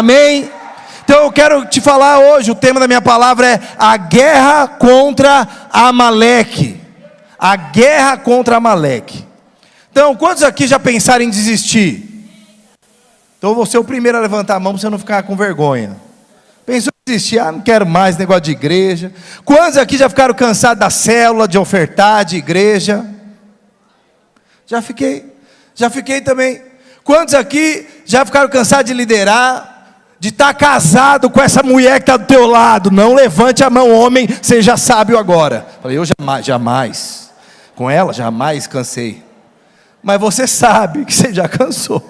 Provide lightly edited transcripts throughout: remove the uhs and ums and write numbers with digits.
Amém? Então eu quero te falar hoje, o tema da minha palavra é a guerra contra Amaleque. A guerra contra Amaleque. Então, quantos aqui já pensaram em desistir? Então eu vou ser o primeiro a levantar a mão para você não ficar com vergonha. Pensou em desistir? Não quero mais negócio de igreja. Quantos aqui já ficaram cansados da célula, de ofertar, de igreja? Já fiquei também. Quantos aqui já ficaram cansados de liderar, de estar casado com essa mulher que está do teu lado? Não levante a mão, homem, seja sábio agora. Falei, eu jamais, com ela jamais cansei. Mas você sabe que você já cansou.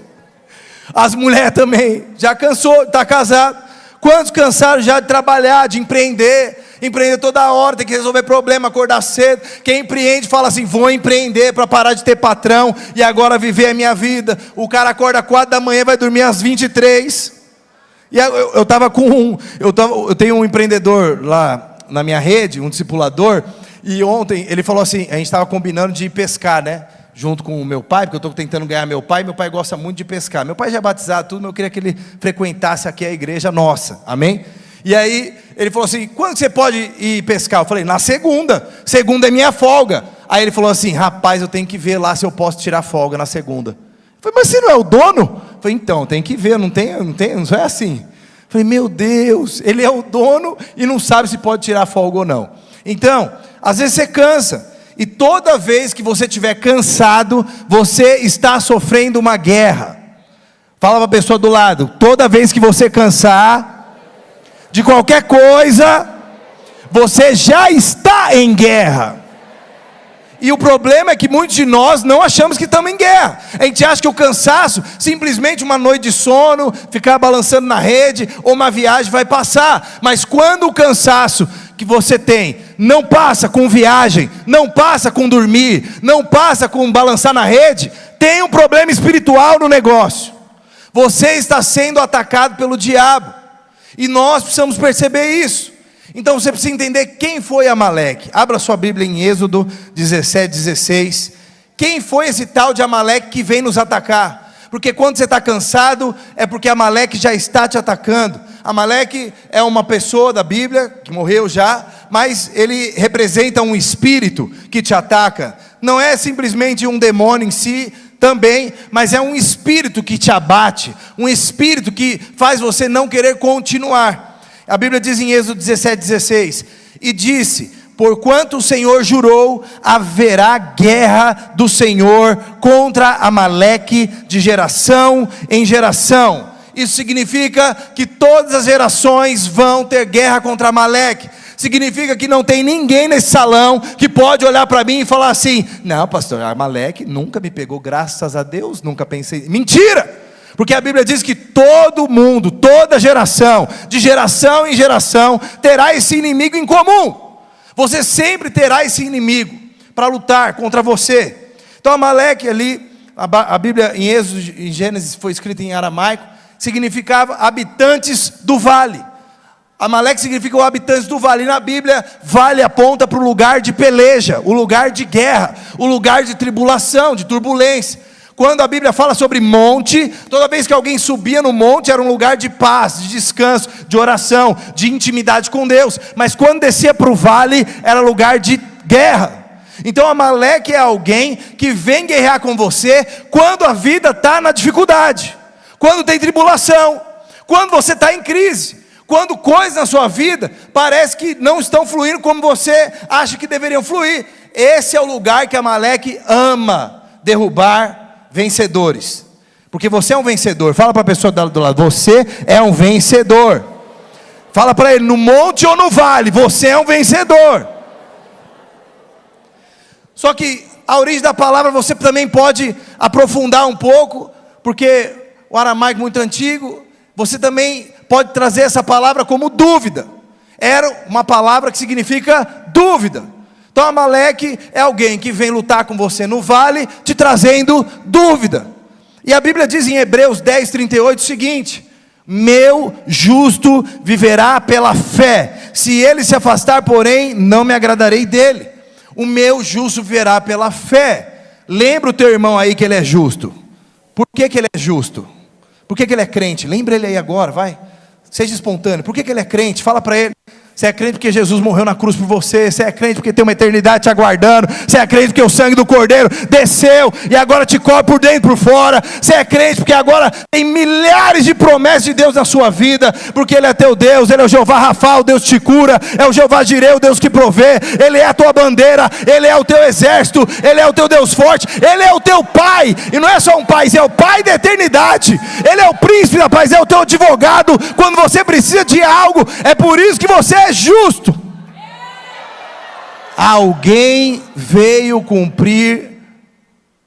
As mulheres também, já cansou, está casado. Quantos cansaram já de trabalhar, de empreender toda hora, tem que resolver problema, acordar cedo. Quem empreende fala assim, vou empreender para parar de ter patrão e agora viver a minha vida. O cara acorda 4 da manhã e vai dormir às 23. E eu tenho um empreendedor lá na minha rede, um discipulador, e ontem ele falou assim, a gente estava combinando de ir pescar, né? Junto com o meu pai, porque eu estou tentando ganhar meu pai gosta muito de pescar. Meu pai já é batizado, tudo, mas eu queria que ele frequentasse aqui a igreja nossa, amém? E aí, ele falou assim, quando você pode ir pescar? Eu falei, na segunda é minha folga. Aí ele falou assim, rapaz, eu tenho que ver lá se eu posso tirar folga na segunda. Eu falei, mas você não é o dono? Eu falei, então, tem que ver, não é assim. Eu falei, meu Deus, ele é o dono e não sabe se pode tirar folga ou não. Então, às vezes você cansa. E toda vez que você estiver cansado, você está sofrendo uma guerra. Fala para a pessoa do lado, toda vez que você cansar de qualquer coisa, você já está em guerra. E o problema é que muitos de nós não achamos que estamos em guerra. A gente acha que o cansaço, simplesmente uma noite de sono, ficar balançando na rede, ou uma viagem vai passar. Mas quando o cansaço que você tem não passa com viagem, não passa com dormir, não passa com balançar na rede, tem um problema espiritual no negócio. Você está sendo atacado pelo diabo, e nós precisamos perceber isso. Então você precisa entender quem foi Amaleque. Abra sua Bíblia em Êxodo 17:16. Quem foi esse tal de Amaleque que vem nos atacar? Porque quando você está cansado, é porque Amaleque já está te atacando. Amaleque é uma pessoa da Bíblia, que morreu já, mas ele representa um espírito que te ataca. Não é simplesmente um demônio em si, também, mas é um espírito que te abate, um espírito que faz você não querer continuar. A Bíblia diz em Êxodo 17:16, e disse, porquanto o Senhor jurou, haverá guerra do Senhor contra Amaleque de geração em geração. Isso significa que todas as gerações vão ter guerra contra Amaleque. Significa que não tem ninguém nesse salão que pode olhar para mim e falar assim, não pastor, Amaleque nunca me pegou, graças a Deus, nunca pensei. Mentira! Porque a Bíblia diz que todo mundo, toda geração, de geração em geração, terá esse inimigo em comum. Você sempre terá esse inimigo para lutar contra você. Então Amaleque ali, a Bíblia em Êxodo, em Gênesis foi escrita em aramaico, significava habitantes do vale. Amaleque significa os habitantes do vale. E na Bíblia, vale aponta para o lugar de peleja, o lugar de guerra, o lugar de tribulação, de turbulência. Quando a Bíblia fala sobre monte, toda vez que alguém subia no monte, era um lugar de paz, de descanso, de oração, de intimidade com Deus. Mas quando descia para o vale, era lugar de guerra. Então Amaleque é alguém que vem guerrear com você quando a vida está na dificuldade, quando tem tribulação, quando você está em crise, quando coisas na sua vida parece que não estão fluindo como você acha que deveriam fluir. Esse é o lugar que Amaleque ama derrubar vencedores, porque você é um vencedor. Fala para a pessoa do lado, você é um vencedor. Fala para ele, no monte ou no vale, você é um vencedor. Só que a origem da palavra você também pode aprofundar um pouco, porque o aramaico muito antigo, você também pode trazer essa palavra como dúvida. Era uma palavra que significa dúvida. Então Amaleque é alguém que vem lutar com você no vale, te trazendo dúvida. E a Bíblia diz em Hebreus 10:38 o seguinte, meu justo viverá pela fé, se ele se afastar porém, não me agradarei dele. O meu justo viverá pela fé. Lembra o teu irmão aí que ele é justo. Por que ele é justo? Por que ele é crente? Lembra ele aí agora, vai. Seja espontâneo. Por que ele é crente? Fala para ele. Você é crente porque Jesus morreu na cruz por você. Você é crente porque tem uma eternidade te aguardando. Você é crente porque o sangue do Cordeiro desceu e agora te cobre por dentro e por fora. Você é crente porque agora tem milhares de promessas de Deus na sua vida, porque Ele é teu Deus. Ele é o Jeová Rafa, o Deus que te cura. É o Jeová Jireh, o Deus que provê. Ele é a tua bandeira. Ele é o teu exército. Ele é o teu Deus forte. Ele é o teu Pai. E não é só um Pai, é o Pai da eternidade. Ele é o príncipe da paz, é o teu advogado quando você precisa de algo. É por isso que você é justo. Alguém veio cumprir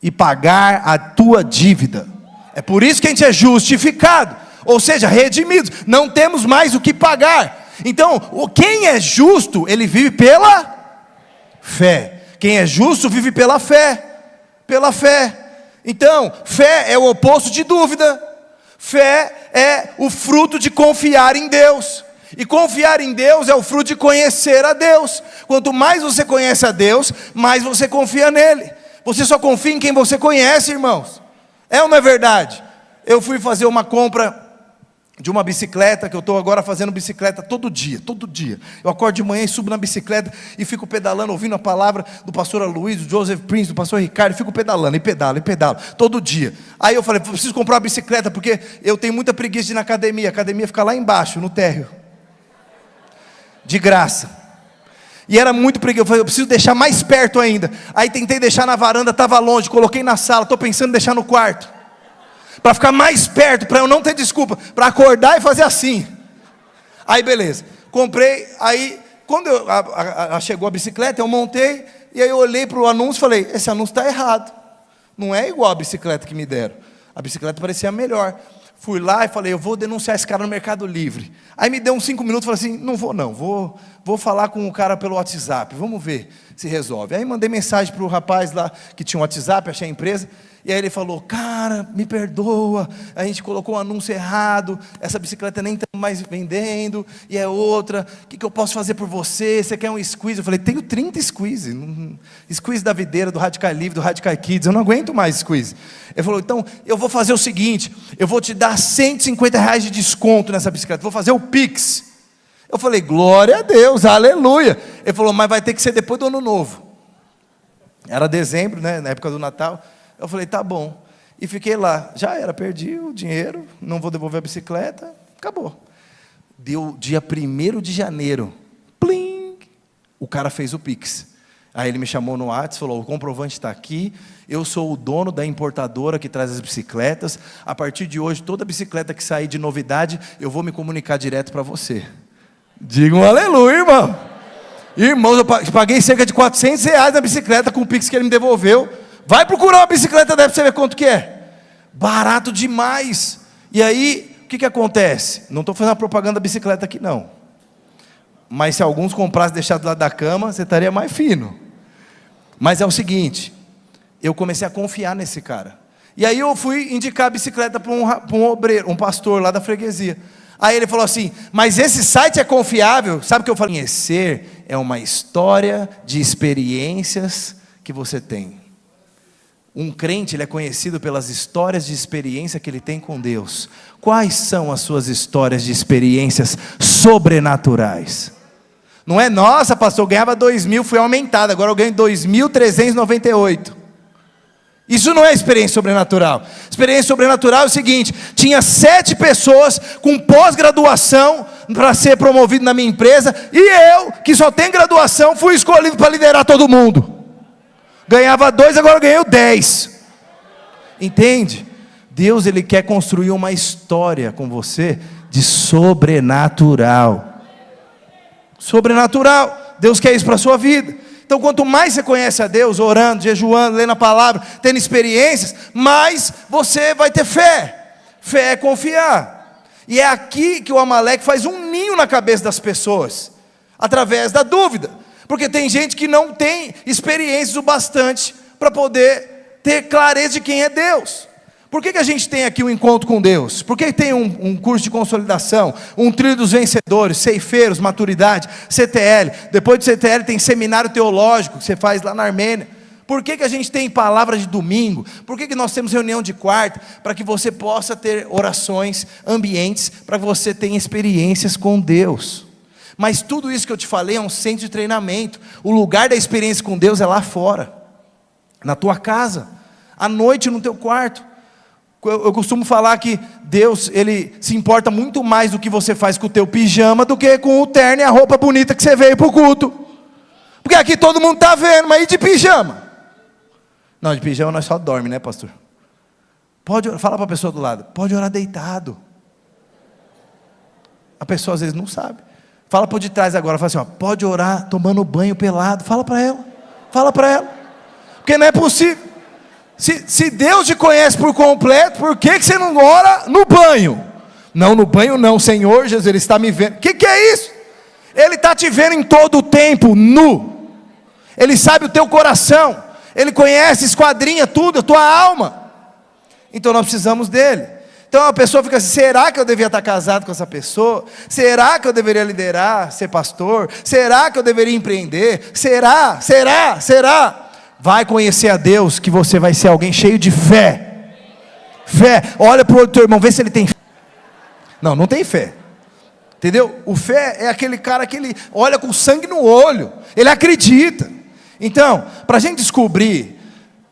e pagar a tua dívida. É por isso que a gente é justificado, ou seja, redimidos. Não temos mais o que pagar. Então, quem é justo, ele vive pela fé. Quem é justo vive pela fé. Pela fé. Então, fé é o oposto de dúvida. Fé é o fruto de confiar em Deus. E confiar em Deus é o fruto de conhecer a Deus. Quanto mais você conhece a Deus, mais você confia nele. Você só confia em quem você conhece, irmãos. É ou não é verdade? Eu fui fazer uma compra de uma bicicleta, que eu estou agora fazendo bicicleta todo dia. Eu acordo de manhã e subo na bicicleta e fico pedalando, ouvindo a palavra do pastor Aloysio, do Joseph Prince, do pastor Ricardo, e fico pedalando, e pedalo, todo dia. Aí eu falei, preciso comprar uma bicicleta, porque eu tenho muita preguiça de ir na academia. A academia fica lá embaixo, no térreo. De graça. E era muito preguiçoso. Eu falei, eu preciso deixar mais perto ainda. Aí tentei deixar na varanda, estava longe. Coloquei na sala, estou pensando em deixar no quarto, para ficar mais perto, para eu não ter desculpa, para acordar e fazer assim. Aí beleza, comprei. Aí quando chegou a bicicleta, eu montei. E aí eu olhei para o anúncio e falei, esse anúncio está errado. Não é igual a bicicleta que me deram. A bicicleta parecia melhor. Fui lá e falei, eu vou denunciar esse cara no Mercado Livre. Aí me deu uns 5 minutos, falei assim, não vou não, vou falar com o cara pelo WhatsApp, vamos ver se resolve. Aí mandei mensagem para o rapaz lá, que tinha um WhatsApp, achei a empresa, e aí ele falou, cara, me perdoa, a gente colocou um anúncio errado, essa bicicleta nem está mais vendendo, e é outra, o que eu posso fazer por você? Você quer um squeeze? Eu falei, tenho 30 squeeze, squeeze da videira, do Radical Livre, do Radical Kids, eu não aguento mais squeeze. Ele falou, então eu vou fazer o seguinte, eu vou te dar R$150 de desconto nessa bicicleta, vou fazer o Pix. Eu falei, glória a Deus, aleluia. Ele falou, mas vai ter que ser depois do ano novo. Era dezembro, né, na época do Natal. Eu falei, tá bom. E fiquei lá, já era, perdi o dinheiro, não vou devolver a bicicleta, acabou. Deu dia 1º de janeiro, plim, o cara fez o Pix. Aí ele me chamou no WhatsApp, falou, o comprovante está aqui, eu sou o dono da importadora que traz as bicicletas, a partir de hoje, toda bicicleta que sair de novidade, eu vou me comunicar direto para você. Diga um aleluia, irmão. Irmãos, eu paguei cerca de R$400 na bicicleta com o Pix que ele me devolveu. Vai procurar uma bicicleta dessa para você ver quanto que é. Barato demais. E aí, o que acontece? Não estou fazendo uma propaganda da bicicleta aqui não. Mas se alguns comprassem e deixassem do lado da cama, você estaria mais fino. Mas é o seguinte, eu comecei a confiar nesse cara. E aí eu fui indicar a bicicleta para um obreiro, um pastor lá da freguesia. Aí ele falou assim, mas esse site é confiável? Sabe o que eu falei? Conhecer é uma história de experiências que você tem. Um crente, ele é conhecido pelas histórias de experiência que ele tem com Deus. Quais são as suas histórias de experiências sobrenaturais? Não é, nossa pastor, eu ganhava 2.000, fui aumentado, agora eu ganho 2.398. Isso não é experiência sobrenatural. Experiência sobrenatural é o seguinte, tinha 7 pessoas com pós-graduação para ser promovido na minha empresa, e eu, que só tenho graduação, fui escolhido para liderar todo mundo. Ganhava 2, agora ganhei 10. Entende? Deus, ele quer construir uma história com você de sobrenatural. Sobrenatural. Deus quer isso para a sua vida. Então, quanto mais você conhece a Deus, orando, jejuando, lendo a palavra, tendo experiências, mais você vai ter fé. Fé é confiar. E é aqui que o Amaleque faz um ninho na cabeça das pessoas, através da dúvida. Porque tem gente que não tem experiências o bastante para poder ter clareza de quem é Deus. Por que a gente tem aqui um encontro com Deus? Por que tem um curso de consolidação, um trilho dos vencedores, ceifeiros, maturidade, CTL. Depois do CTL tem seminário teológico que você faz lá na Armênia. Por que a gente tem palavra de domingo? Por que nós temos reunião de quarta? Para que você possa ter orações, ambientes, para que você tenha experiências com Deus. Mas tudo isso que eu te falei é um centro de treinamento. O lugar da experiência com Deus é lá fora, na tua casa, à noite no teu quarto. Eu costumo falar que Deus, Ele se importa muito mais do que você faz com o teu pijama do que com o terno e a roupa bonita que você veio para o culto. Porque aqui todo mundo está vendo, mas e de pijama? Não, de pijama nós só dorme, né, pastor? Fala para a pessoa do lado, pode orar deitado. A pessoa às vezes não sabe. Fala para o de trás agora, fala assim, ó, pode orar tomando banho pelado. Fala para ela, porque não é possível. Se Deus te conhece por completo, por que você não ora no banho? Não, no banho não, Senhor Jesus, Ele está me vendo. O que é isso? Ele está te vendo em todo o tempo, nu. Ele sabe o teu coração. Ele conhece, esquadrinha tudo, a tua alma. Então nós precisamos dele. Então a pessoa fica assim, será que eu devia estar casado com essa pessoa? Será que eu deveria liderar, ser pastor? Será que eu deveria empreender? Será? Vai conhecer a Deus, que você vai ser alguém cheio de fé. Olha para o outro teu irmão, vê se ele tem fé. Não tem fé. Entendeu? O fé é aquele cara que ele olha com sangue no olho. Ele acredita. Então, para a gente descobrir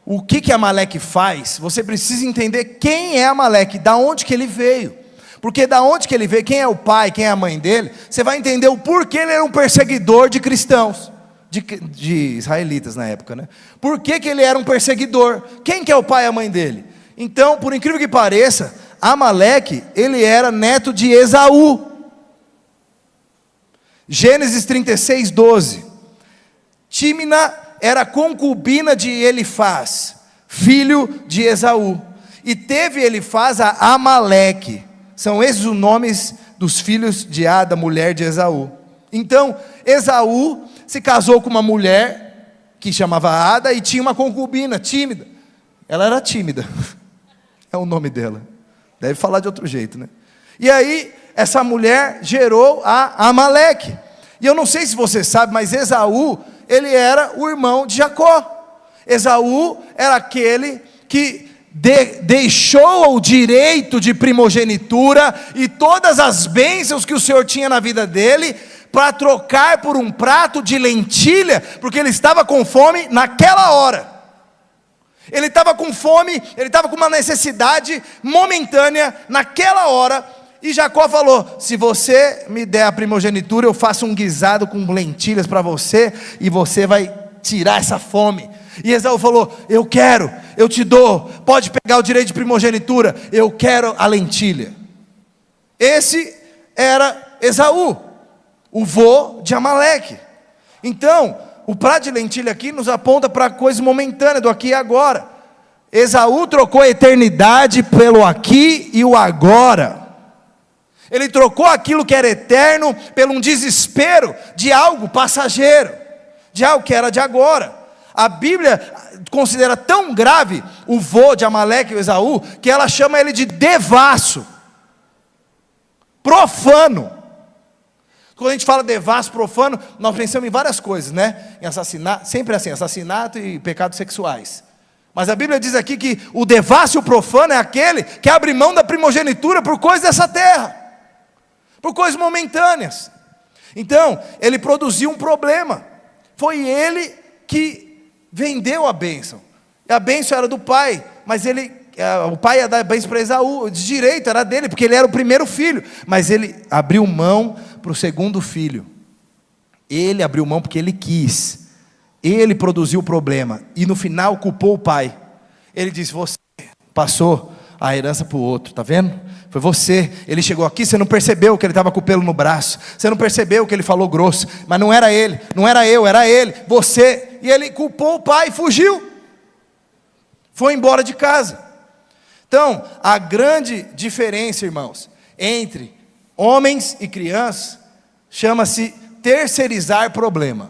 o que Amaleque faz, você precisa entender quem é Amaleque, da onde que ele veio. Porque da onde que ele veio, quem é o pai, quem é a mãe dele, você vai entender o porquê ele era um perseguidor de cristãos, de israelitas na época, né? Por que ele era um perseguidor? Quem que é o pai e a mãe dele? Então, por incrível que pareça, Amaleque, ele era neto de Esaú. Gênesis 36, 12. Tímina era concubina de Elifaz, filho de Esaú, e teve Elifaz a Amaleque. São esses os nomes dos filhos de Ada, mulher de Esaú. Então, Esaú se casou com uma mulher que chamava Ada e tinha uma concubina tímida. Ela era tímida, é o nome dela. Deve falar de outro jeito, né? E aí, essa mulher gerou a Amaleque. E eu não sei se você sabe, mas Esaú, ele era o irmão de Jacó. Esaú era aquele que deixou o direito de primogenitura e todas as bênçãos que o Senhor tinha na vida dele, para trocar por um prato de lentilha, porque ele estava com fome naquela hora. Ele estava com fome, ele estava com uma necessidade momentânea naquela hora. E Jacó falou, se você me der a primogenitura, eu faço um guisado com lentilhas para você, e você vai tirar essa fome. E Esaú falou, eu quero, eu te dou, pode pegar o direito de primogenitura, eu quero a lentilha. Esse era Esaú, o vô de Amaleque. Então, o prato de lentilha aqui nos aponta para coisa momentânea, do aqui e agora. Esaú trocou a eternidade pelo aqui e o agora. Ele trocou aquilo que era eterno pelo um desespero de algo passageiro, de algo que era de agora. A Bíblia considera tão grave o vô de Amaleque e Esaú, que ela chama ele de devasso, profano. Quando a gente fala devasso, profano, nós pensamos em várias coisas, né? Em assassinato, sempre assim, assassinato e pecados sexuais. Mas a Bíblia diz aqui que o devasso e o profano é aquele que abre mão da primogenitura por coisas dessa terra, por coisas momentâneas. Então, ele produziu um problema. Foi ele que vendeu a bênção. A bênção era do pai, mas o pai ia dar a bênção para Esaú, de direito era dele, porque ele era o primeiro filho. Mas ele abriu mão para o segundo filho. Ele abriu mão porque ele quis. Ele produziu o problema. E no final culpou o pai. Ele disse, você passou a herança para o outro, está vendo? Foi você, ele chegou aqui, você não percebeu que ele estava com o pelo no braço, você não percebeu que ele falou grosso, mas não era ele, não era eu, era ele, você. E ele culpou o pai e fugiu, foi embora de casa. Então, a grande diferença, irmãos, entre homens e crianças, chama-se terceirizar problema.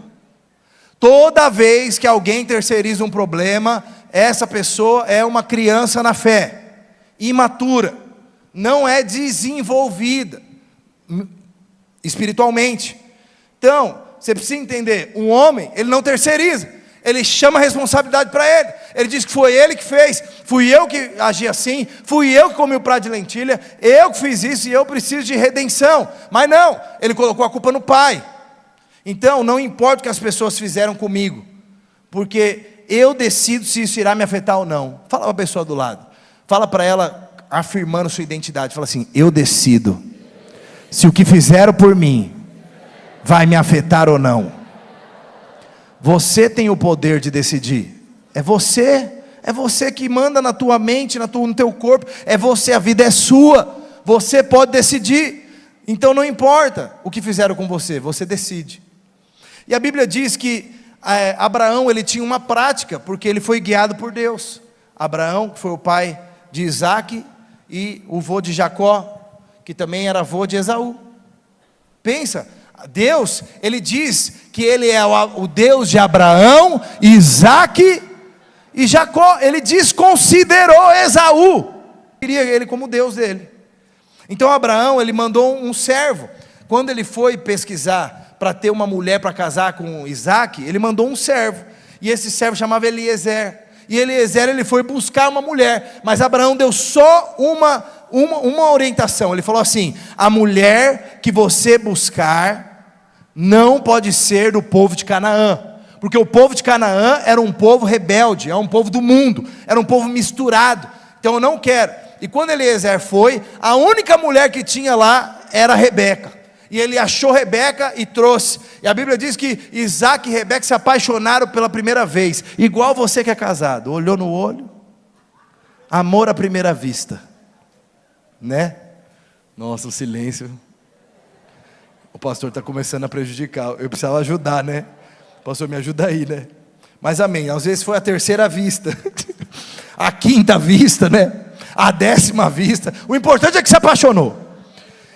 Toda vez que alguém terceiriza um problema, essa pessoa é uma criança na fé, imatura, não é desenvolvida espiritualmente. Então, você precisa entender, um homem, ele não terceiriza, ele chama a responsabilidade para ele. Ele diz que foi ele que fez, fui eu que agi assim, fui eu que comi o prato de lentilha, eu que fiz isso e eu preciso de redenção. Mas não, ele colocou a culpa no pai. Então, não importa o que as pessoas fizeram comigo, porque eu decido se isso irá me afetar ou não. Fala para a pessoa do lado, fala para ela, afirmando sua identidade, fala assim: eu decido se o que fizeram por mim vai me afetar ou não. Você tem o poder de decidir. É você que manda na tua mente, no teu corpo. É você, a vida é sua. Você pode decidir. Então não importa o que fizeram com você, você decide. E a Bíblia diz que Abraão, ele tinha uma prática, porque ele foi guiado por Deus. Abraão, que foi o pai de Isaac, e o avô de Jacó, que também era avô de Esaú. Pensa, Deus, ele diz que ele é o Deus de Abraão, Isaac e Jacó. Ele desconsiderou Esaú, queria ele como Deus dele. Então Abraão, ele mandou um servo. Quando ele foi pesquisar para ter uma mulher para casar com Isaac, ele mandou um servo, e esse servo chamava Eliezer. E Eliezer, ele foi buscar uma mulher, mas Abraão deu só uma orientação. Ele falou assim: a mulher que você buscar não pode ser do povo de Canaã, porque o povo de Canaã era um povo rebelde, era um povo do mundo, era um povo misturado. Então eu não quero. E quando Eliezer foi, a única mulher que tinha lá era Rebeca, e ele achou Rebeca e trouxe. E a Bíblia diz que Isaac e Rebeca se apaixonaram pela primeira vez, igual você que é casado, olhou no olho, amor à primeira vista, né? Nossa, o silêncio. O pastor está começando a prejudicar. Eu precisava ajudar, né? Pastor, me ajuda aí, né? Mas amém, às vezes foi a terceira vista, a quinta vista, né? A 10ª vista. O importante é que se apaixonou.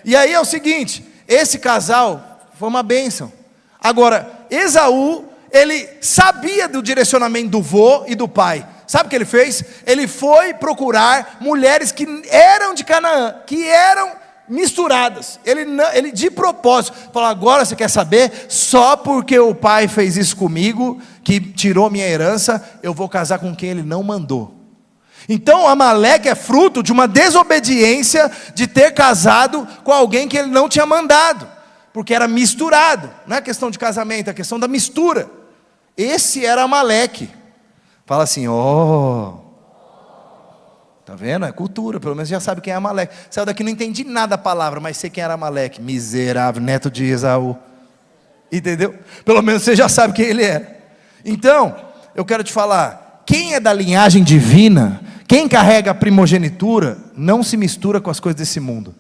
E aí é o seguinte, esse casal foi uma bênção. Agora, Esaú, ele sabia do direcionamento do vô e do pai. Sabe o que ele fez? Ele foi procurar mulheres que eram de Canaã, que eram misturadas. Ele de propósito falou: agora você quer saber? Só porque o pai fez isso comigo, que tirou minha herança, eu vou casar com quem ele não mandou. Então Amaleque é fruto de uma desobediência, de ter casado com alguém que ele não tinha mandado, porque era misturado. Não é questão de casamento, é questão da mistura. Esse era Amaleque. Fala assim: tá vendo? É cultura, pelo menos já sabe quem é Amaleque. Saiu daqui, não entendi nada da palavra, mas sei quem era Amaleque. Miserável, neto de Esaú. Entendeu? Pelo menos você já sabe quem ele é. Então, eu quero te falar, quem é da linhagem divina, quem carrega a primogenitura, não se mistura com as coisas desse mundo.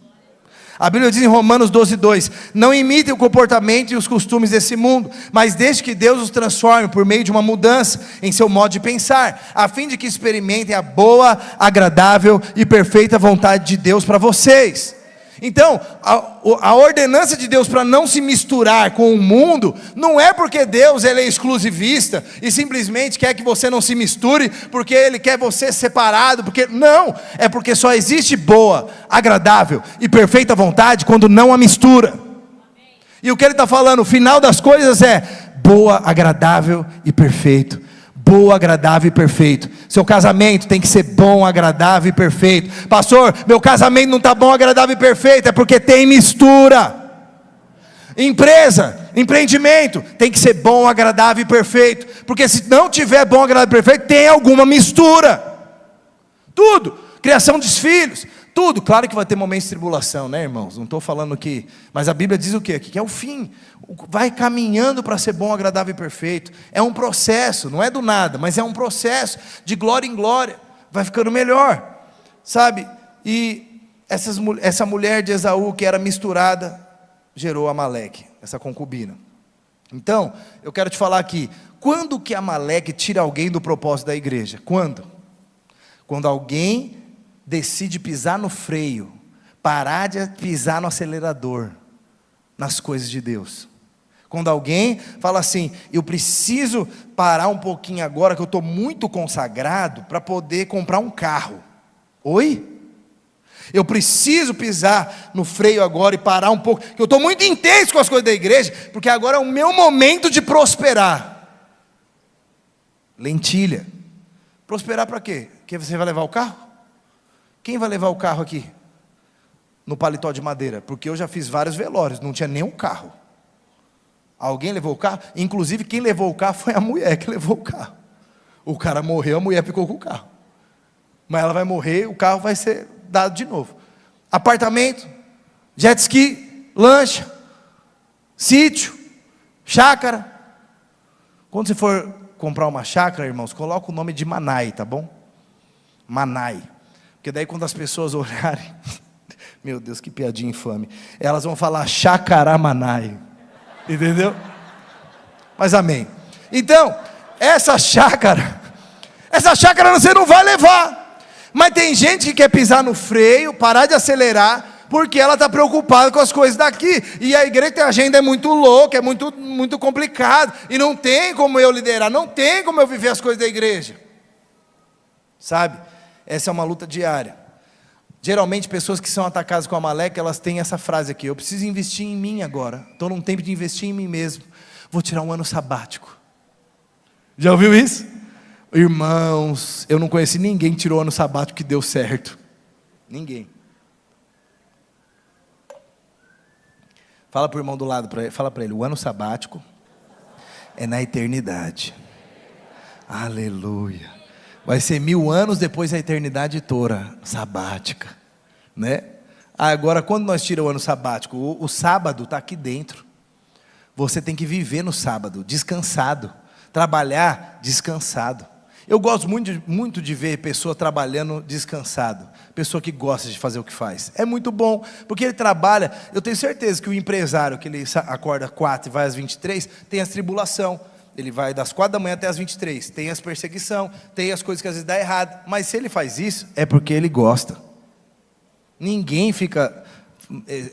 A Bíblia diz em Romanos 12:2: não imitem o comportamento e os costumes desse mundo, mas deixe que Deus os transforme por meio de uma mudança em seu modo de pensar, a fim de que experimentem a boa, agradável e perfeita vontade de Deus para vocês. Então, a ordenança de Deus para não se misturar com o mundo, não é porque Deus ele é exclusivista e simplesmente quer que você não se misture, porque Ele quer você separado, não, é porque só existe boa, agradável e perfeita vontade quando não há mistura. E o que Ele está falando, o final das coisas é boa, agradável e perfeito. Boa, agradável e perfeito. Seu casamento tem que ser bom, agradável e perfeito. Pastor, meu casamento não está bom, agradável e perfeito. É porque tem mistura. Empresa, empreendimento tem que ser bom, agradável e perfeito. Porque se não tiver bom, agradável e perfeito, tem alguma mistura. Tudo, criação dos filhos, tudo. Claro que vai ter momentos de tribulação, né, irmãos? Não estou falando que... Mas a Bíblia diz o quê? Que é o fim. Vai caminhando para ser bom, agradável e perfeito. É um processo, não é do nada, mas é um processo de glória em glória. Vai ficando melhor, sabe? E essa mulher de Esaú, que era misturada, gerou Amaleque, essa concubina. Então, eu quero te falar aqui, quando que Amaleque tira alguém do propósito da igreja? Quando? Quando alguém decide pisar no freio, parar de pisar no acelerador, nas coisas de Deus. Quando alguém fala assim: eu preciso parar um pouquinho agora, que eu estou muito consagrado, para poder comprar um carro. Oi? Eu preciso pisar no freio agora e parar um pouco, que eu estou muito intenso com as coisas da igreja, porque agora é o meu momento de prosperar. lentilha. Prosperar para quê? Porque você vai levar o carro? Quem vai levar o carro aqui? No paletó de madeira? Porque eu já fiz vários velórios, não tinha nenhum carro. Alguém levou o carro? Inclusive quem levou o carro foi a mulher que levou o carro. O cara morreu, a mulher ficou com o carro. Mas ela vai morrer, o carro vai ser dado de novo. Apartamento, jet ski, lancha, sítio, chácara. Quando você for comprar uma chácara, irmãos, coloca o nome de Manai, tá bom? Manai. Porque daí quando as pessoas olharem, meu Deus, que piadinha infame, elas vão falar Chacaramanai. Entendeu? Mas amém. Então, essa chácara você não vai levar. Mas tem gente que quer pisar no freio, parar de acelerar, porque ela está preocupada com as coisas daqui. E a igreja tem agenda muito louca, é muito complicado. E não tem como eu liderar, não tem como eu viver as coisas da igreja. Sabe? Essa é uma luta diária. Geralmente pessoas que são atacadas com Amaleque, elas têm essa frase aqui: eu preciso investir em mim agora. Estou num tempo de investir em mim mesmo. Vou tirar um ano sabático. Já ouviu isso? Irmãos, eu não conheci ninguém que tirou ano sabático que deu certo. Ninguém. Fala para o irmão do lado, fala para ele: o ano sabático é na eternidade. Aleluia. Vai ser 1000 anos depois da eternidade toda, sabática, né? Agora, quando nós tiramos o ano sabático, o sábado está aqui dentro. Você tem que viver no sábado, descansado. Trabalhar descansado. Eu gosto muito de ver pessoa trabalhando descansado. Pessoa que gosta de fazer o que faz. É muito bom, porque ele trabalha. Eu tenho certeza que o empresário, que ele acorda 4 e vai às 23, tem as tribulação. Ele vai das 4 da manhã até as 23. Tem as perseguição, tem as coisas que às vezes dá errado. Mas se ele faz isso, é porque ele gosta. Ninguém fica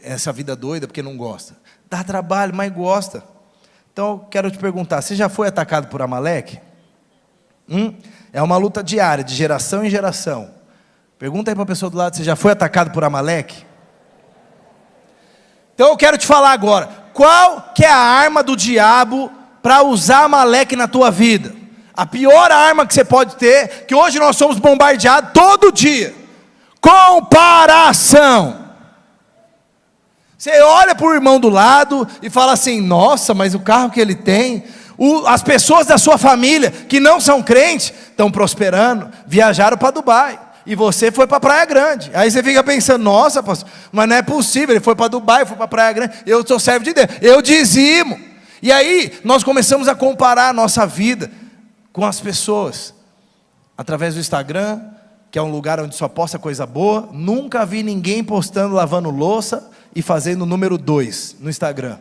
essa vida doida porque não gosta. Dá trabalho, mas gosta. Então, eu quero te perguntar, você já foi atacado por Amaleque? É uma luta diária, de geração em geração. Pergunta aí para a pessoa do lado: você já foi atacado por Amaleque? Então eu quero te falar agora, qual que é a arma do diabo para usar Amaleque na tua vida? A pior arma que você pode ter, que hoje nós somos bombardeados todo dia: comparação. Você olha para o irmão do lado e fala assim: nossa, mas o carro que ele tem, as pessoas da sua família que não são crentes estão prosperando, viajaram para Dubai, e você foi para Praia Grande. Aí você fica pensando: nossa, pastor, mas não é possível, ele foi para Dubai, foi para Praia Grande, eu sou servo de Deus, eu dizimo. E aí nós começamos a comparar a nossa vida com as pessoas, através do Instagram, que é um lugar onde só posta coisa boa. Nunca vi ninguém postando lavando louça e fazendo número 2 no Instagram.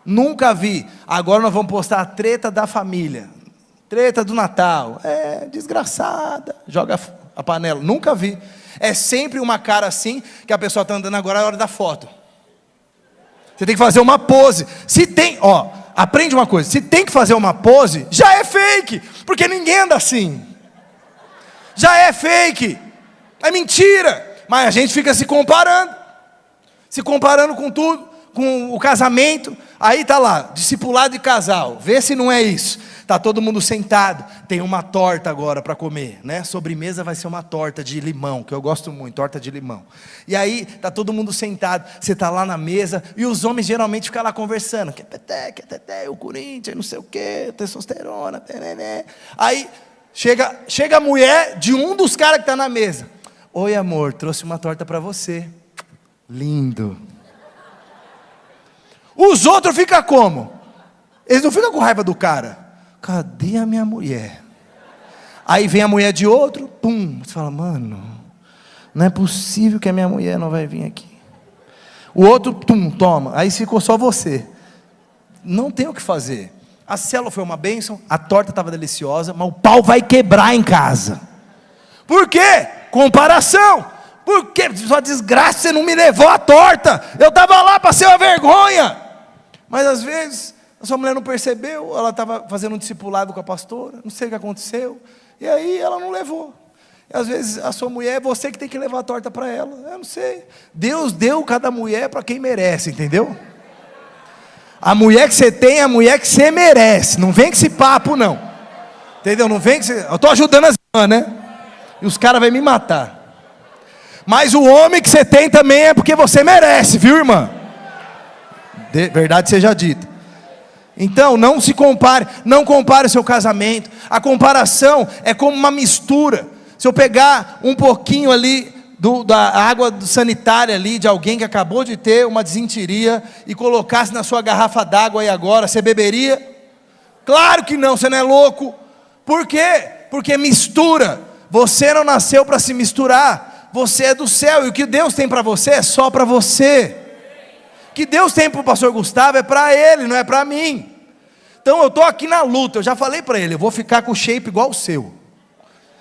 Nunca vi. Agora nós vamos postar a treta da família, treta do Natal. É desgraçada, joga a panela. Nunca vi. É sempre uma cara assim, que a pessoa está andando. Agora é a hora da foto. Você tem que fazer uma pose. Se tem, aprende uma coisa: se tem que fazer uma pose, já é fake, porque ninguém anda assim. Já é fake, é mentira. Mas a gente fica se comparando com tudo, com o casamento. Aí está lá, discipulado de casal, vê se não é isso. Está todo mundo sentado, tem uma torta agora para comer, né? Sobremesa vai ser uma torta de limão, que eu gosto muito, torta de limão. E aí está todo mundo sentado, você está lá na mesa, e os homens geralmente ficam lá conversando: que teté, o Corinthians, não sei o que, testosterona, né? Aí chega a mulher de um dos caras que está na mesa: oi amor, trouxe uma torta para você. Lindo. Os outros ficam como? Eles não ficam com raiva do cara: cadê a minha mulher? Aí vem a mulher de outro, pum, você fala: mano, não é possível que a minha mulher não vai vir aqui. O outro, tum, toma. Aí ficou só você. Não tem o que fazer. A célula foi uma bênção, a torta estava deliciosa, mas o pau vai quebrar em casa. Por quê? Comparação. Por quê? Sua desgraça, você não me levou a torta. Eu estava lá para ser uma vergonha. Mas às vezes a sua mulher não percebeu, ela estava fazendo um discipulado com a pastora, não sei o que aconteceu, e aí ela não levou. E às vezes a sua mulher, é você que tem que levar a torta para ela. Eu não sei. Deus deu cada mulher para quem merece, entendeu? A mulher que você tem é a mulher que você merece. Não vem com esse papo não. Entendeu? Não vem que você... Eu estou ajudando as irmãs, né? E os caras vão me matar. Mas o homem que você tem também é porque você merece, viu, irmã? Verdade seja dita. Então, não se compare, não compare o seu casamento. A comparação é como uma mistura. Se eu pegar um pouquinho ali da água sanitária ali, de alguém que acabou de ter uma desinteria, e colocasse na sua garrafa d'água aí agora, você beberia? Claro que não, você não é louco. Por quê? Porque mistura. Você não nasceu para se misturar. Você é do céu, e o que Deus tem para você é só para você. O que Deus tem para o pastor Gustavo é para ele, não é para mim. Então eu estou aqui na luta. Eu já falei para ele, eu vou ficar com o shape igual o seu.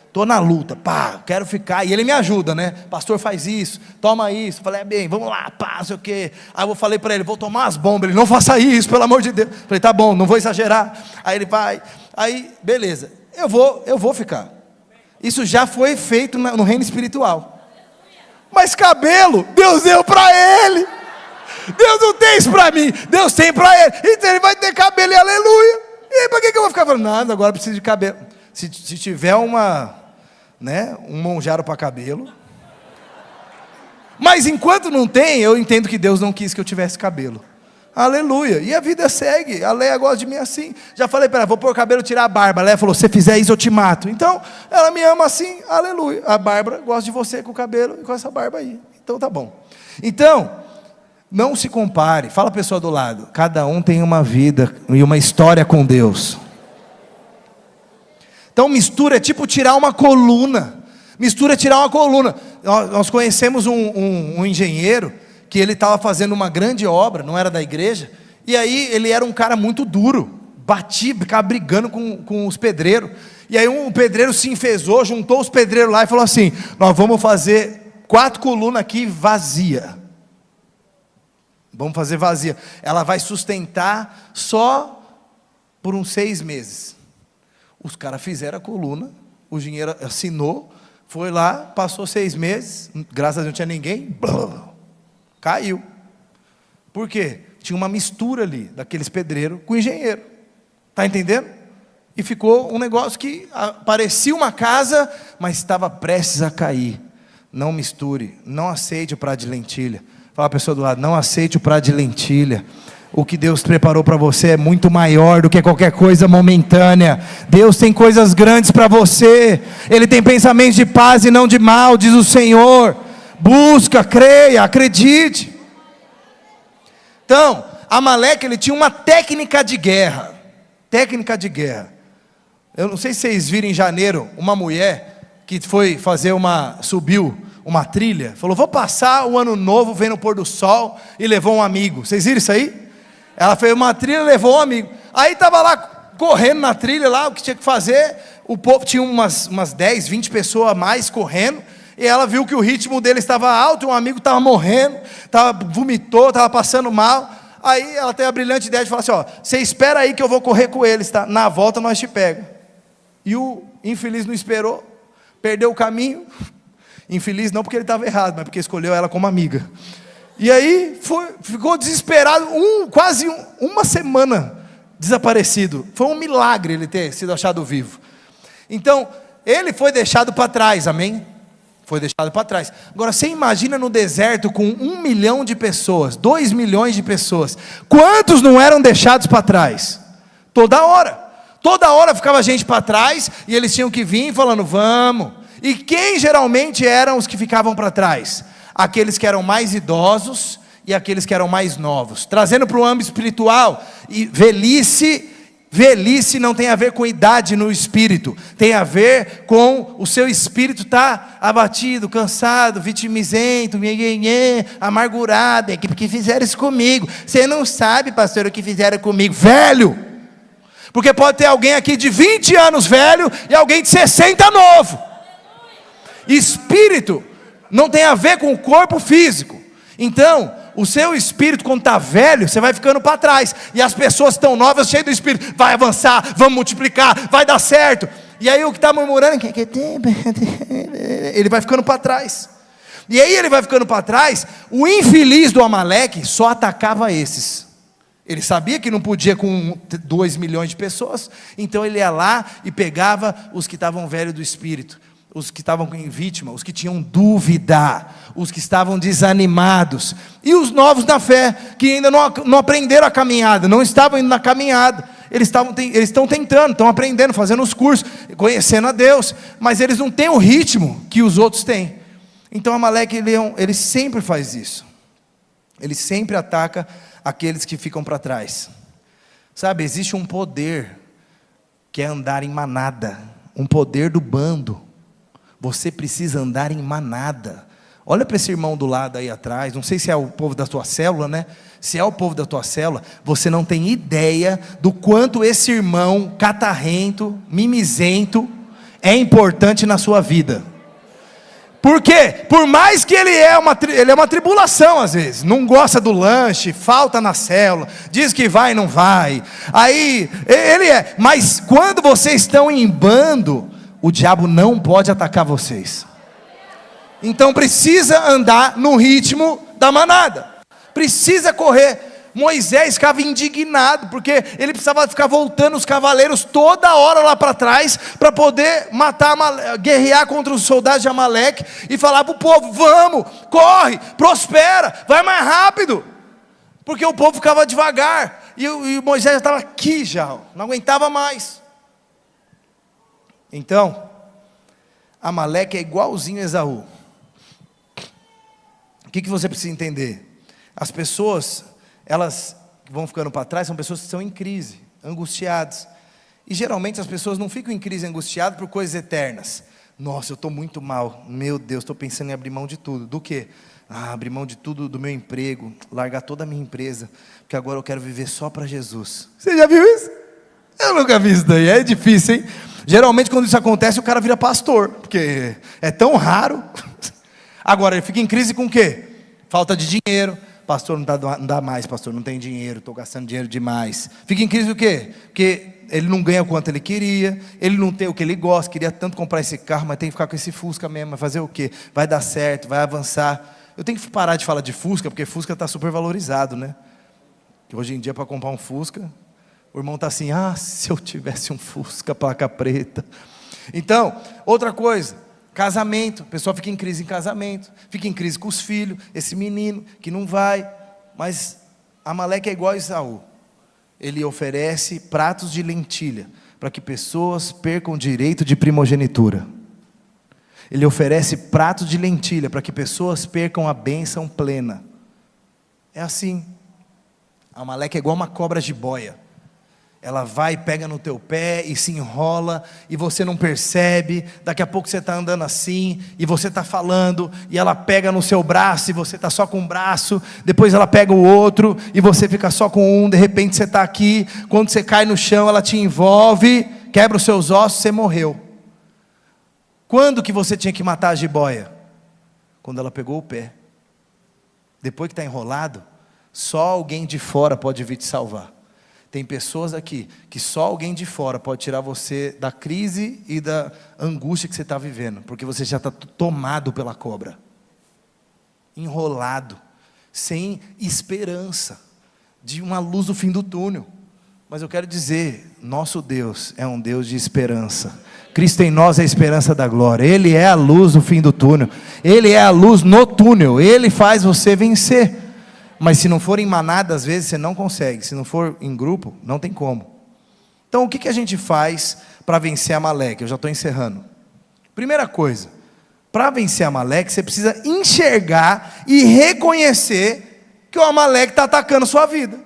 Estou na luta, pá, quero ficar. E ele me ajuda, né? Pastor, faz isso, toma isso. Eu falei, bem, vamos lá, pá, não sei o quê. Aí eu falei para ele, vou tomar as bombas. Ele, não faça isso, pelo amor de Deus. Eu falei, tá bom, não vou exagerar. Aí ele vai, aí, beleza. Eu vou ficar. Isso já foi feito no reino espiritual. Mas cabelo, Deus deu para ele. Deus não tem isso para mim, Deus tem para ele. Então ele vai ter cabelo e aleluia. E aí, para que eu vou ficar falando? Nada, agora preciso de cabelo. Se tiver um monjaro para cabelo. Mas enquanto não tem, eu entendo que Deus não quis que eu tivesse cabelo. Aleluia. E a vida segue. A Leia gosta de mim assim. Já falei para ela, vou pôr o cabelo e tirar a barba. A Leia falou, se fizer isso eu te mato. Então, ela me ama assim, aleluia. A Bárbara gosta de você com o cabelo e com essa barba aí. Então tá bom. Então, não se compare. Fala a pessoa do lado. Cada um tem uma vida e uma história com Deus. Então mistura é tipo tirar uma coluna. Mistura é tirar uma coluna. Nós conhecemos um engenheiro que ele estava fazendo uma grande obra, não era da igreja. E aí ele era um cara muito duro. Batia, ficava brigando com os pedreiros. E aí um pedreiro se enfesou, juntou os pedreiros lá e falou assim, nós vamos fazer 4 colunas aqui vazia. Vamos fazer vazia. Ela vai sustentar só por uns 6 meses. Os caras fizeram a coluna, o engenheiro assinou, foi lá, passou 6 meses, graças a Deus não tinha ninguém, caiu. Por quê? Tinha uma mistura ali, daqueles pedreiros com o engenheiro. Está entendendo? E ficou um negócio que parecia uma casa, mas estava prestes a cair. Não misture, não aceite o prato de lentilha. Fala a pessoa do lado, não aceite o prato de lentilha. O que Deus preparou para você é muito maior do que qualquer coisa momentânea. Deus tem coisas grandes para você. Ele tem pensamentos de paz e não de mal, diz o Senhor. Busca, creia, acredite. Então, Amaleque, ele tinha uma técnica de guerra. Técnica de guerra. Eu não sei se vocês viram em janeiro, uma mulher que subiu uma trilha, falou, vou passar o ano novo vendo o pôr do sol, e levou um amigo. Vocês viram isso aí? Ela fez uma trilha e levou um amigo. Aí estava lá correndo na trilha, lá o que tinha que fazer. O povo tinha umas 10, 20 pessoas a mais correndo. E ela viu que o ritmo dele estava alto, e um amigo estava morrendo, vomitou, estava passando mal. Aí ela teve a brilhante ideia de falar assim, você espera aí que eu vou correr com eles, tá? Na volta nós te pega. E o infeliz não esperou, perdeu o caminho. Infeliz não porque ele estava errado, mas porque escolheu ela como amiga. E aí ficou desesperado, quase uma semana desaparecido. Foi um milagre ele ter sido achado vivo. Então, ele foi deixado para trás, amém? Foi deixado para trás. Agora, você imagina no deserto com 1 milhão de pessoas, 2 milhões de pessoas. Quantos não eram deixados para trás? Toda hora ficava gente para trás, e eles tinham que vir falando, vamos. E quem geralmente eram os que ficavam para trás? Aqueles que eram mais idosos e aqueles que eram mais novos. Trazendo para o âmbito espiritual, e velhice não tem a ver com idade no espírito, tem a ver com o seu espírito estar abatido, cansado, vitimizento, amargurado. É que fizeram isso comigo. Você não sabe, pastor, o que fizeram comigo. Velho, porque pode ter alguém aqui de 20 anos velho e alguém de 60 novo. Espírito não tem a ver com o corpo físico. Então, o seu espírito, quando está velho, você vai ficando para trás. E as pessoas estão novas, cheias do espírito. Vai avançar, vamos multiplicar, vai dar certo. E aí o que está murmurando, ele vai ficando para trás. E aí ele vai ficando para trás. O infeliz do Amaleque só atacava esses. Ele sabia que não podia com 2 milhões de pessoas, então ele ia lá e pegava os que estavam velhos do espírito, os que estavam em vítima, os que tinham dúvida, os que estavam desanimados, e os novos na fé, que ainda não aprenderam a caminhada, não estavam indo na caminhada. Eles estão tentando, estão aprendendo, fazendo os cursos, conhecendo a Deus, mas eles não têm o ritmo que os outros têm. Então Amaleque, ele sempre faz isso. Ele sempre ataca aqueles que ficam para trás. Sabe, existe um poder que é andar em manada, um poder do bando. Você precisa andar em manada. Olha para esse irmão do lado aí atrás, não sei se é o povo da tua célula, né? Se é o povo da tua célula, você não tem ideia do quanto esse irmão catarrento, mimizento, é importante na sua vida. Por quê? Por mais que ele é uma tribulação às vezes, não gosta do lanche, falta na célula, diz que vai e não vai, aí ele é, mas quando vocês estão em bando, o diabo não pode atacar vocês. Então precisa andar no ritmo da manada, precisa correr. Moisés ficava indignado, porque ele precisava ficar voltando os cavaleiros toda hora lá para trás, para poder guerrear contra os soldados de Amaleque, e falar para o povo: vamos, corre, prospera, vai mais rápido, porque o povo ficava devagar, e Moisés já estava aqui, não aguentava mais. Então, Amaleque é igualzinho a Esaú. O que você precisa entender? As pessoas, elas que vão ficando para trás, são pessoas que estão em crise, angustiadas, e geralmente as pessoas não ficam em crise, angustiadas por coisas eternas. Nossa, eu estou muito mal, meu Deus, estou pensando em abrir mão de tudo. Do quê? Abrir mão de tudo, do meu emprego, largar toda a minha empresa, porque agora eu quero viver só para Jesus. Você já viu isso? Eu nunca vi isso daí, é difícil, hein? Geralmente quando isso acontece, o cara vira pastor, porque é tão raro. Agora ele fica em crise com o quê? Falta de dinheiro. Pastor, não dá mais, pastor, não tem dinheiro, estou gastando dinheiro demais. Fica em crise do quê? Porque ele não ganha o quanto ele queria, ele não tem o que ele gosta, queria tanto comprar esse carro, mas tem que ficar com esse Fusca mesmo, vai fazer o quê? Vai dar certo, vai avançar. Eu tenho que parar de falar de Fusca, porque Fusca está super valorizado, né? Que hoje em dia, para comprar um Fusca, o irmão está assim: se eu tivesse um Fusca, placa preta. Então, outra coisa, casamento, a pessoa fica em crise em casamento, fica em crise com os filhos, esse menino que não vai. Mas Amaleque é igual a Esaú, ele oferece pratos de lentilha, para que pessoas percam o direito de primogenitura. Ele oferece pratos de lentilha, para que pessoas percam a bênção plena. É assim. Amaleque é igual uma cobra jiboia. Ela vai, pega no teu pé e se enrola, e você não percebe. Daqui a pouco você está andando assim, e você está falando, e ela pega no seu braço, e você está só com um braço. Depois ela pega o outro, e você fica só com um. De repente você está aqui, quando você cai no chão, ela te envolve, quebra os seus ossos, você morreu. Quando que você tinha que matar a jiboia? Quando ela pegou o pé. Depois que está enrolado, só alguém de fora pode vir te salvar. Tem pessoas aqui que só alguém de fora pode tirar você da crise e da angústia que você está vivendo, porque você já está tomado pela cobra, enrolado, sem esperança de uma luz no fim do túnel. Mas eu quero dizer, nosso Deus é um Deus de esperança. Cristo em nós é a esperança da glória. Ele é a luz no fim do túnel, Ele é a luz no túnel, Ele faz você vencer. Mas se não for em manada, às vezes você não consegue. Se não for em grupo, não tem como. Então o que a gente faz para vencer Amaleque? Eu já estou encerrando. Primeira coisa, para vencer Amaleque, você precisa enxergar e reconhecer que o Amaleque está atacando a sua vida.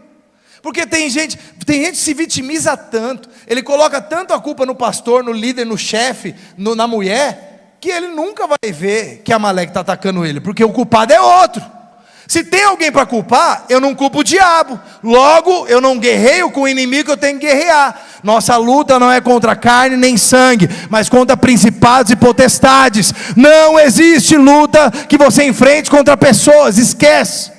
Porque tem gente que se vitimiza tanto, ele coloca tanto a culpa no pastor, no líder, no chefe, na mulher, que ele nunca vai ver que Amaleque está atacando ele, porque o culpado é outro. Se tem alguém para culpar, eu não culpo o diabo. Logo, eu não guerreio com o inimigo que eu tenho que guerrear. Nossa luta não é contra carne nem sangue, mas contra principados e potestades. Não existe luta que você enfrente contra pessoas, esquece.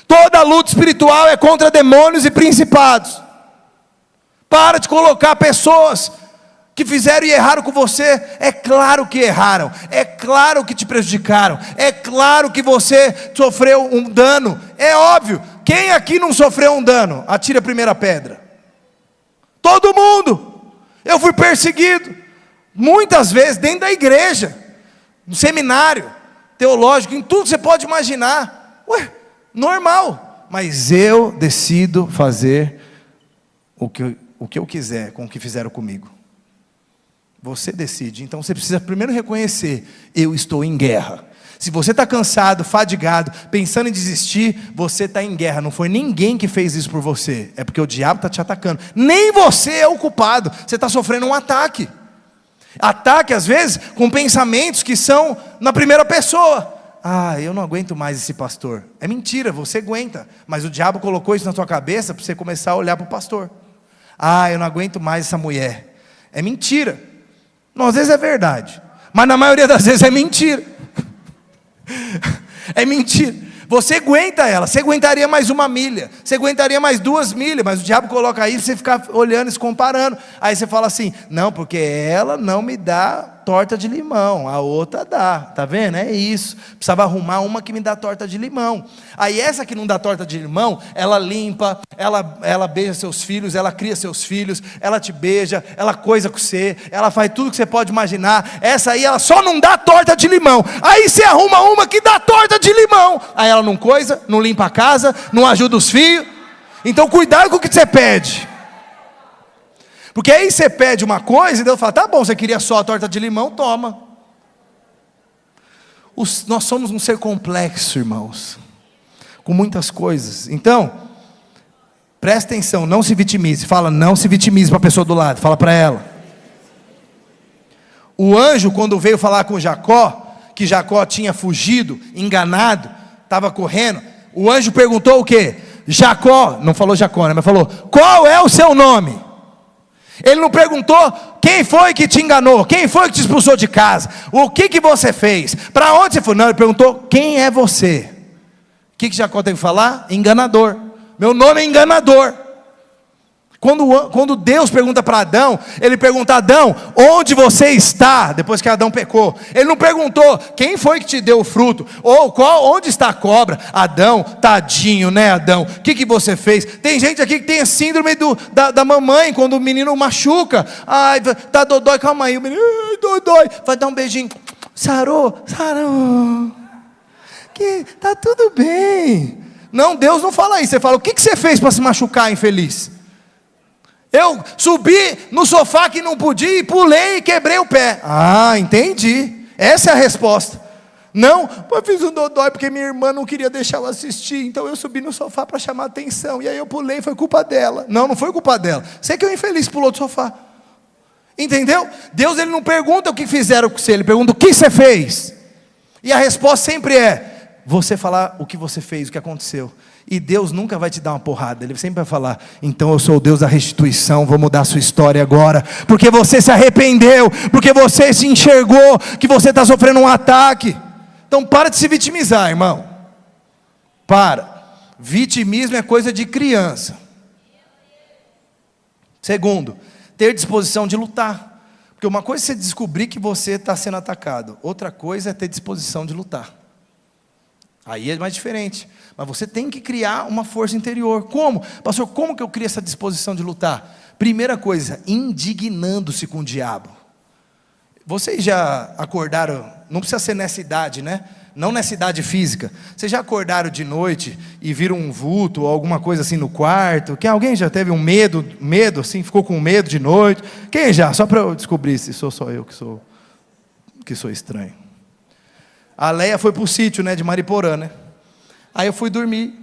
Toda luta espiritual é contra demônios e principados. Para de colocar pessoas que fizeram e erraram com você. É claro que erraram, é claro que te prejudicaram, é claro que você sofreu um dano, é óbvio. Quem aqui não sofreu um dano? Atire a primeira pedra. Todo mundo. Eu fui perseguido. Muitas vezes dentro da igreja, no seminário teológico, em tudo que você pode imaginar. Ué, normal. Mas eu decido fazer o que eu quiser com o que fizeram comigo. Você decide. Então você precisa primeiro reconhecer: eu estou em guerra. Se você está cansado, fadigado, pensando em desistir, você está em guerra. Não foi ninguém que fez isso por você. É porque o diabo está te atacando. Nem você é o culpado. Você está sofrendo um ataque. Ataque, às vezes, com pensamentos que são na primeira pessoa. Ah, eu não aguento mais esse pastor. É mentira, você aguenta. Mas o diabo colocou isso na sua cabeça para você começar a olhar para o pastor. Ah, eu não aguento mais essa mulher. É mentira. Não, às vezes é verdade. Mas na maioria das vezes é mentira. É mentira. Você aguenta ela. Você aguentaria mais 1 milha. Você aguentaria mais 2 milhas. Mas o diabo coloca aí, você fica olhando, se comparando. Aí você fala assim: não, porque ela não me dá torta de limão, a outra dá. Tá vendo? É isso. Precisava arrumar uma que me dá torta de limão. Aí essa que não dá torta de limão, ela limpa, ela beija seus filhos, ela cria seus filhos, ela te beija, ela coisa com você, ela faz tudo que você pode imaginar. Essa aí, ela só não dá torta de limão. Aí você arruma uma que dá torta de limão. Aí ela não coisa, não limpa a casa, não ajuda os filhos. Então cuidado com o que você pede. Porque aí você pede uma coisa e Deus fala: tá bom, você queria só a torta de limão, toma. Nós somos um ser complexo, irmãos, com muitas coisas. Então, presta atenção, não se vitimize. Fala, não se vitimize para a pessoa do lado, fala para ela. O anjo, quando veio falar com Jacó, que Jacó tinha fugido, enganado, estava correndo, o anjo perguntou o quê? Jacó, não falou Jacó, né, mas falou: qual é o seu nome? Ele não perguntou quem foi que te enganou, quem foi que te expulsou de casa, o que você fez, para onde você foi. Não, ele perguntou: quem é você? O que Jacó teve que falar? Enganador. Meu nome é enganador. Quando Deus pergunta para Adão, ele pergunta: Adão, onde você está? Depois que Adão pecou, ele não perguntou quem foi que te deu o fruto, ou onde está a cobra. Adão, tadinho, né, Adão? O que você fez? Tem gente aqui que tem a síndrome da mamãe, quando o menino machuca. Ai, tá dodói, calma aí, o menino, dodói, vai dar um beijinho, sarou, que tá tudo bem. Não, Deus não fala isso. Você fala: o que você fez para se machucar, infeliz? Eu subi no sofá que não podia e pulei e quebrei o pé. Ah, entendi. Essa é a resposta. Não, eu fiz um dodói porque minha irmã não queria deixar eu assistir, então eu subi no sofá para chamar atenção, e aí eu pulei, foi culpa dela. Não, não foi culpa dela. Você que é o infeliz, pulou do sofá. Entendeu? Deus, ele não pergunta o que fizeram com você, ele pergunta o que você fez. E a resposta sempre é você falar o que você fez, o que aconteceu. E Deus nunca vai te dar uma porrada. Ele sempre vai falar: então eu sou o Deus da restituição, vou mudar a sua história agora, porque você se arrependeu, porque você se enxergou que você está sofrendo um ataque. Então para de se vitimizar, irmão. Para. Vitimismo é coisa de criança. Segundo, ter disposição de lutar. Porque uma coisa é você descobrir que você está sendo atacado, outra coisa é ter disposição de lutar. Aí é mais diferente. Mas você tem que criar uma força interior. Como? Pastor, como que eu crio essa disposição de lutar? Primeira coisa, indignando-se com o diabo. Vocês já acordaram, não precisa ser nessa idade, né? Não nessa idade física. Vocês já acordaram de noite e viram um vulto ou alguma coisa assim no quarto? Alguém já teve um medo assim, ficou com medo de noite? Quem já? Só para eu descobrir se sou só eu que sou estranho. A Leia foi para o sítio, né, de Mariporã, né? Aí eu fui dormir.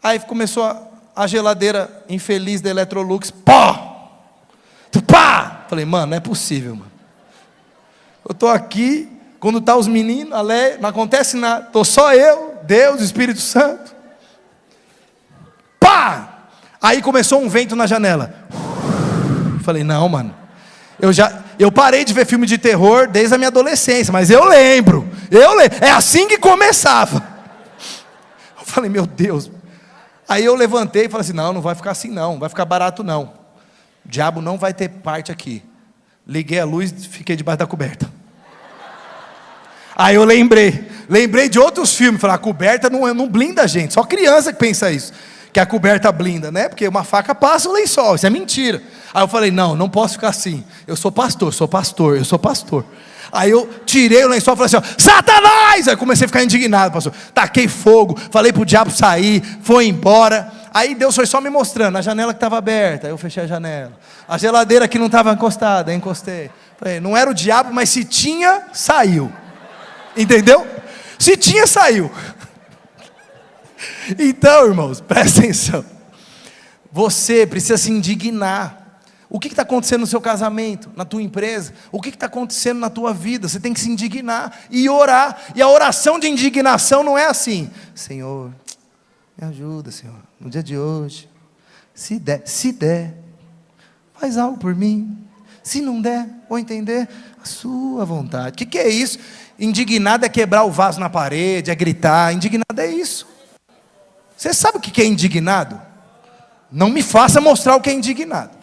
Aí começou a geladeira infeliz da Electrolux. Pá! Pá! Falei: mano, não é possível, mano. Eu estou aqui, quando tá os meninos, a Leia, não acontece nada. Estou só eu, Deus, Espírito Santo. Pá! Aí começou um vento na janela. Falei: não, mano. Eu parei de ver filme de terror desde a minha adolescência, mas eu lembro. É assim que começava. Eu falei: meu Deus. Aí eu levantei e falei assim: não vai ficar assim não, vai ficar barato não. O diabo não vai ter parte aqui. Liguei a luz e fiquei debaixo da coberta. Aí eu lembrei de outros filmes. Falei: a coberta não blinda a gente, só criança que pensa isso. que a coberta blinda, né? Porque uma faca passa o lençol, isso é mentira. Aí eu falei, não posso ficar assim. Eu sou pastor. Aí eu tirei o lençol e falei assim, ó, Satanás! Aí comecei a ficar indignado, pastor. Taquei fogo, falei pro diabo sair, foi embora. Aí Deus foi só me mostrando, a janela que estava aberta, aí eu fechei a janela. A geladeira que não estava encostada, aí encostei. Falei, não era o diabo, mas se tinha, saiu. Entendeu? Se tinha, saiu. Então, irmãos, presta atenção. Você precisa se indignar. O que está acontecendo no seu casamento, na tua empresa? O que está acontecendo na tua vida? Você tem que se indignar e orar. E a oração de indignação não é assim: Senhor, me ajuda, Senhor, no dia de hoje. Se der, faz algo por mim. Se não der, vou entender a sua vontade. O que é isso? Indignado é quebrar o vaso na parede, é gritar. Indignado é isso. Você sabe o que é indignado? Não me faça mostrar o que é indignado.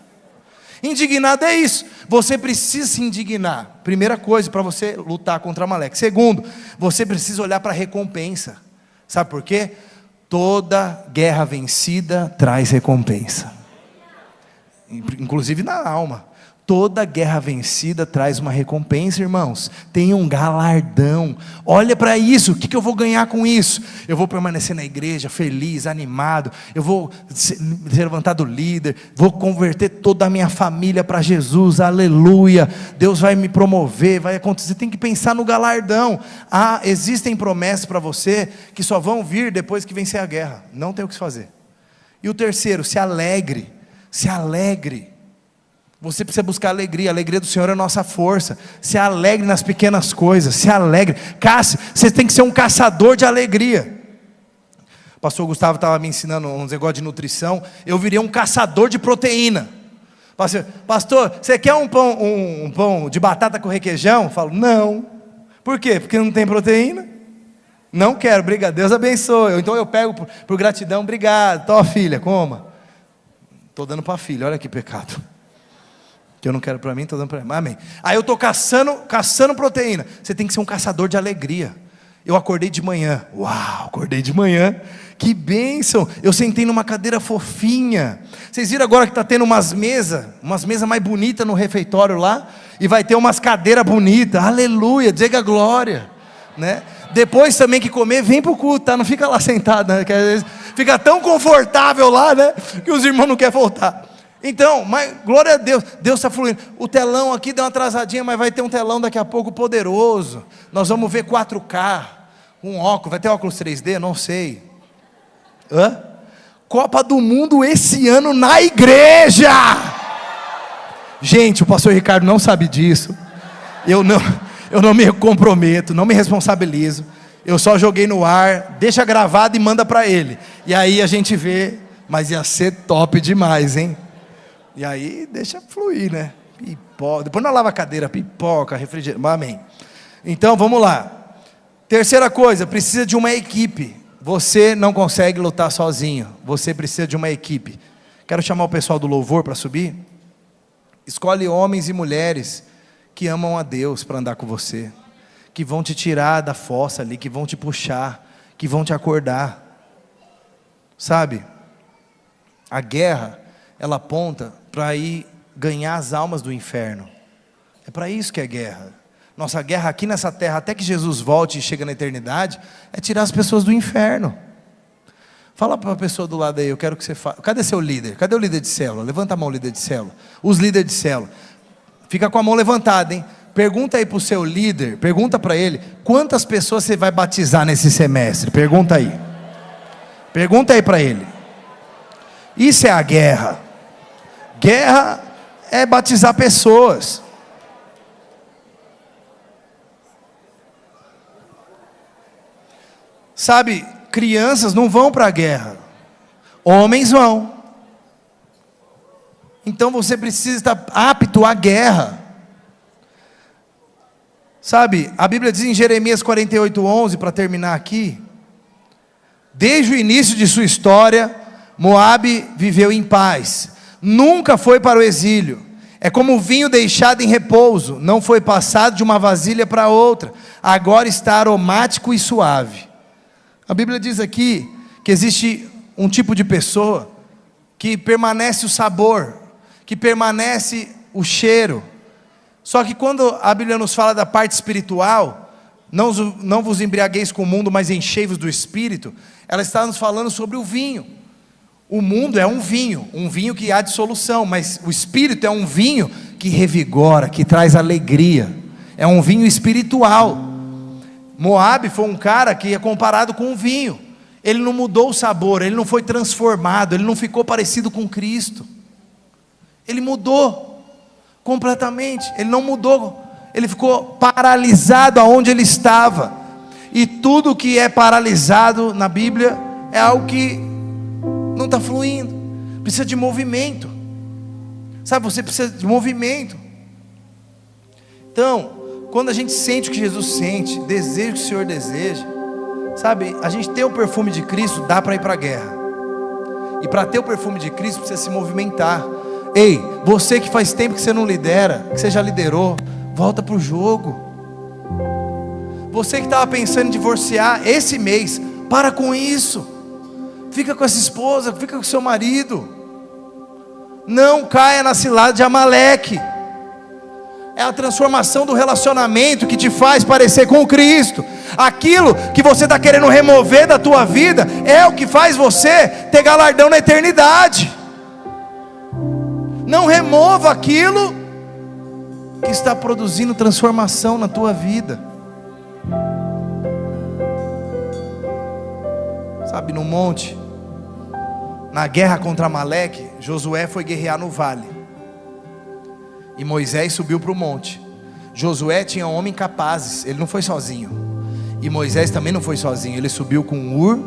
Indignado é isso. Você precisa se indignar. Primeira coisa, para você lutar contra Amaleque. Segundo, você precisa olhar para a recompensa. Sabe por quê? Toda guerra vencida traz recompensa. Inclusive na alma. Toda guerra vencida traz uma recompensa, irmãos. Tem um galardão. Olha para isso. O que eu vou ganhar com isso? Eu vou permanecer na igreja feliz, animado. Eu vou ser levantado líder. Vou converter toda a minha família para Jesus. Aleluia. Deus vai me promover. Vai acontecer. Você tem que pensar no galardão. Existem promessas para você que só vão vir depois que vencer a guerra. Não tem o que fazer. E o terceiro, se alegre. Se alegre. Você precisa buscar alegria. A alegria do Senhor é a nossa força. Se alegre nas pequenas coisas. Se alegre. Você tem que ser um caçador de alegria. O pastor Gustavo estava me ensinando uns negócios de nutrição. Eu virei um caçador de proteína. Pastor, você quer um pão de batata com requeijão? Eu falo, não. Por quê? Porque não tem proteína? Não quero, obrigado, Deus abençoe. Então eu pego por gratidão, obrigado. Tó, filha, coma. Estou dando para a filha, olha que pecado. Que eu não quero para mim, estou dando para mim. Amém. Aí eu estou caçando proteína. Você tem que ser um caçador de alegria. Eu acordei de manhã. Uau, acordei de manhã. Que bênção. Eu sentei numa cadeira fofinha. Vocês viram agora que está tendo umas mesas mais bonitas no refeitório lá? E vai ter umas cadeiras bonitas. Aleluia, diga glória. Né? Depois também que comer, vem para o culto, tá? Não fica lá sentado, né? Que às vezes fica tão confortável lá, né? Que os irmãos não querem voltar. Então, mas glória a Deus, Deus está fluindo. O telão aqui deu uma atrasadinha, mas vai ter um telão daqui a pouco poderoso. Nós vamos ver 4K, um óculos, vai ter óculos 3D, não sei. Copa do Mundo esse ano na igreja. Gente, o pastor Ricardo não sabe disso. Eu não me comprometo, não me responsabilizo. Eu só joguei no ar, deixa gravado e manda para ele. E aí a gente vê, mas ia ser top demais, hein? E aí deixa fluir, né? Pipoca. Depois não lava a cadeira, pipoca, refrigerante. Amém. Então vamos lá. Terceira coisa, precisa de uma equipe. Você não consegue lutar sozinho. Você precisa de uma equipe. Quero chamar o pessoal do louvor para subir. Escolhe homens e mulheres que amam a Deus para andar com você, que vão te tirar da fossa ali, que vão te puxar, que vão te acordar. Sabe? A guerra, ela aponta para ir ganhar as almas do inferno. É para isso que é guerra. Nossa guerra aqui nessa terra, até que Jesus volte e chegue na eternidade, é tirar as pessoas do inferno. Fala para a pessoa do lado aí, eu quero que você fale. Cadê seu líder? Cadê o líder de célula? Levanta a mão, líder de célula. Os líderes de célula. Fica com a mão levantada, hein? Pergunta aí para o seu líder, pergunta para ele, quantas pessoas você vai batizar nesse semestre? Pergunta aí. Pergunta aí para ele. Isso é a guerra. Guerra é batizar pessoas. Sabe, crianças não vão para a guerra. Homens vão. Então você precisa estar apto à guerra. Sabe, a Bíblia diz em Jeremias 48:11, para terminar aqui, desde o início de sua história, Moabe viveu em paz, nunca foi para o exílio, é como vinho deixado em repouso, não foi passado de uma vasilha para outra, agora está aromático e suave. A Bíblia diz aqui que existe um tipo de pessoa que permanece o sabor, que permanece o cheiro. Só que quando a Bíblia nos fala da parte espiritual, não vos embriagueis com o mundo, mas enchei-vos do Espírito, ela está nos falando sobre o vinho. O mundo é um vinho que há dissolução, mas o Espírito é um vinho que revigora, que traz alegria, é um vinho espiritual. Moabe foi um cara que é comparado com um vinho, ele não mudou o sabor, ele não foi transformado, ele não ficou parecido com Cristo, ele mudou completamente, ele não mudou, ele ficou paralisado aonde ele estava. E tudo que é paralisado na Bíblia é algo que não está fluindo, precisa de movimento, sabe, você precisa de movimento. Então, quando a gente sente o que Jesus sente, deseja o que o Senhor deseja, sabe, a gente ter o perfume de Cristo, dá para ir para a guerra, e para ter o perfume de Cristo, precisa se movimentar. Ei, você que faz tempo que você não lidera, que você já liderou, volta para o jogo. Você que estava pensando em divorciar esse mês, para com isso. Fica com essa esposa, fica com seu marido. Não caia na cilada de Amaleque. É a transformação do relacionamento que te faz parecer com Cristo. Aquilo que você está querendo remover da tua vida é o que faz você ter galardão na eternidade. Não remova aquilo que está produzindo transformação na tua vida. Sabe, no monte, na guerra contra Amaleque, Josué foi guerrear no vale, e Moisés subiu para o monte. Josué tinha homens capazes, ele não foi sozinho, e Moisés também não foi sozinho, ele subiu com Ur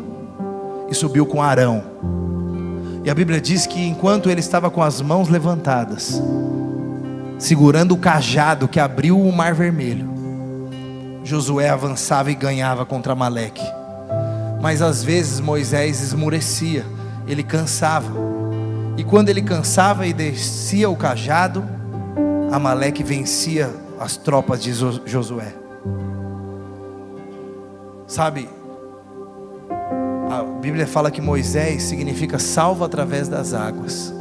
e subiu com Arão. E a Bíblia diz que enquanto ele estava com as mãos levantadas, segurando o cajado que abriu o mar vermelho, Josué avançava e ganhava contra Amaleque. Mas às vezes Moisés esmurecia, ele cansava, e quando ele cansava e descia o cajado, Amaleque vencia as tropas de Josué. Sabe, a Bíblia fala que Moisés significa salvo através das águas.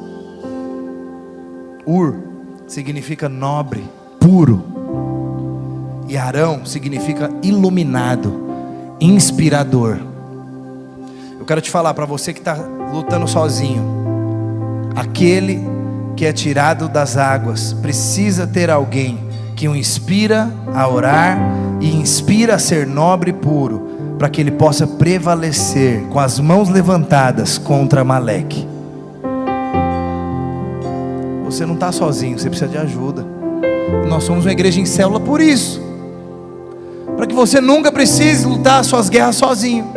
Ur significa nobre, puro. E Arão significa iluminado, inspirador. Eu quero te falar para você que está lutando sozinho, aquele que é tirado das águas precisa ter alguém que o inspira a orar e inspira a ser nobre e puro, para que ele possa prevalecer com as mãos levantadas contra Amaleque. Você não está sozinho, você precisa de ajuda. Nós somos uma igreja em célula por isso, para que você nunca precise lutar suas guerras sozinho.